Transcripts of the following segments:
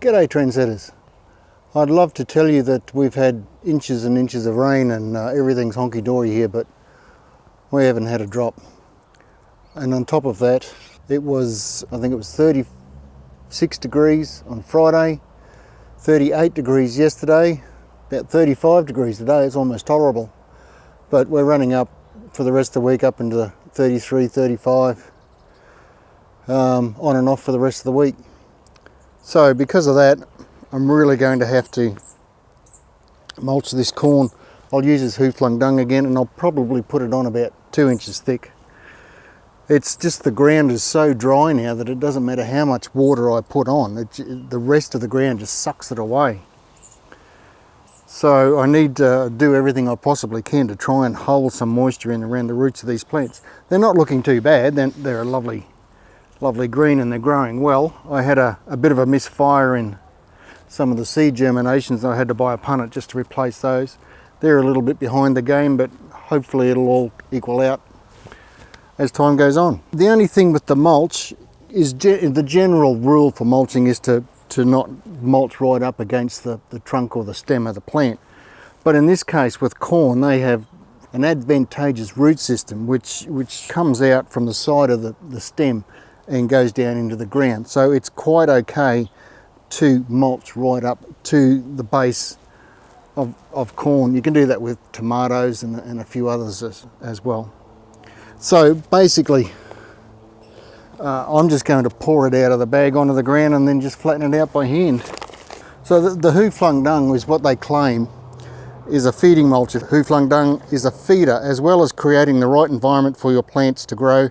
G'day trendsetters. I'd love to tell you that we've had inches and inches of rain and everything's honky-dory here, but we haven't had a drop. And on top of that, I think it was 36 degrees on Friday, 38 degrees yesterday, about 35 degrees today. It's almost tolerable. But we're running up for the rest of the week up into the 33, 35, on and off for the rest of the week. So because of that, I'm really going to have to mulch this corn. I'll use this whoflungdung again, and I'll probably put it on about 2 inches thick. It's just the ground is so dry now that it doesn't matter how much water I put on, the rest of the ground just sucks it away. So I need to do everything I possibly can to try and hold some moisture in around the roots of these plants. They're not looking too bad. They're a lovely green and they're growing well. I had a bit of a misfire in some of the seed germinations. I had to buy a punnet just to replace those. They're a little bit behind the game, but hopefully it'll all equal out as time goes on. The only thing with the mulch is the general rule for mulching is to not mulch right up against the trunk or the stem of the plant. But in this case with corn, they have an advantageous root system which comes out from the side of the stem and goes down into the ground. So it's quite okay to mulch right up to the base of corn. You can do that with tomatoes and a few others as well. So basically, I'm just going to pour it out of the bag onto the ground and then just flatten it out by hand. So the whoflungdung is what they claim is a feeding mulch. Whoflungdung is a feeder, as well as creating the right environment for your plants to grow.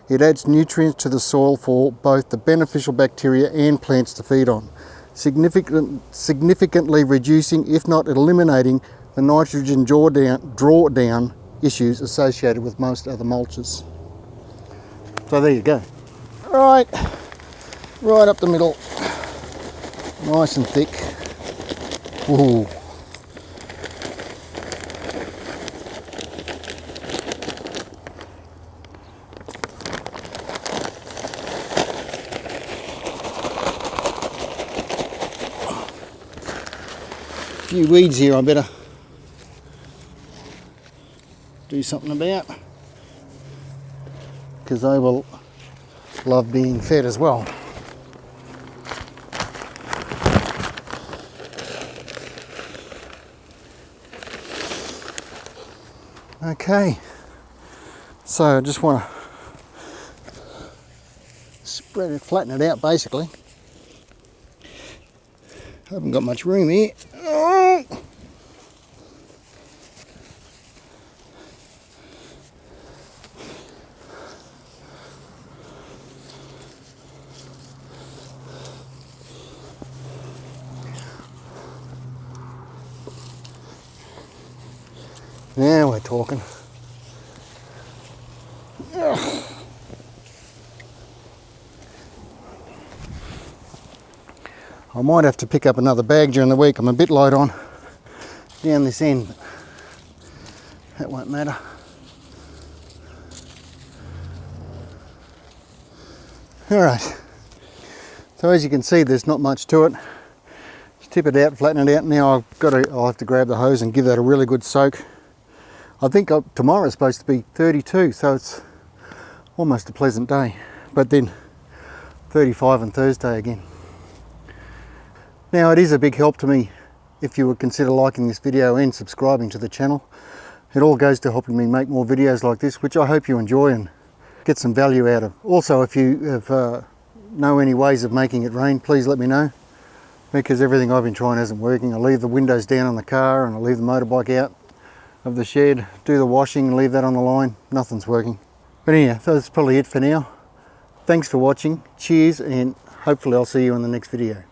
It adds nutrients to the soil for both the beneficial bacteria and plants to feed on, significantly reducing, if not eliminating, the nitrogen drawdown issues associated with most other mulches. So there you go. Right up the middle, nice and thick. Ooh. A few weeds here I better do something about, because they will love being fed as well. Okay, so I just want to flatten it out basically. Haven't got much room here. Oh. Now we're talking. Ugh. I might have to pick up another bag during the week. I'm a bit light on down this end, but that won't matter. Alright, so as you can see, there's not much to it. Just tip it out, flatten it out. Now I'll have to grab the hose and give that a really good soak. I think tomorrow is supposed to be 32, so it's almost a pleasant day, but then 35 on Thursday again. Now it is a big help to me if you would consider liking this video and subscribing to the channel. It all goes to helping me make more videos like this, which I hope you enjoy and get some value out of. Also, if you know any ways of making it rain, please let me know, because everything I've been trying isn't working. I leave the windows down on the car and I leave the motorbike out of the shed, do the washing and leave that on the line. Nothing's working. But anyhow, so that's probably it for now. Thanks for watching. Cheers, and hopefully I'll see you in the next video.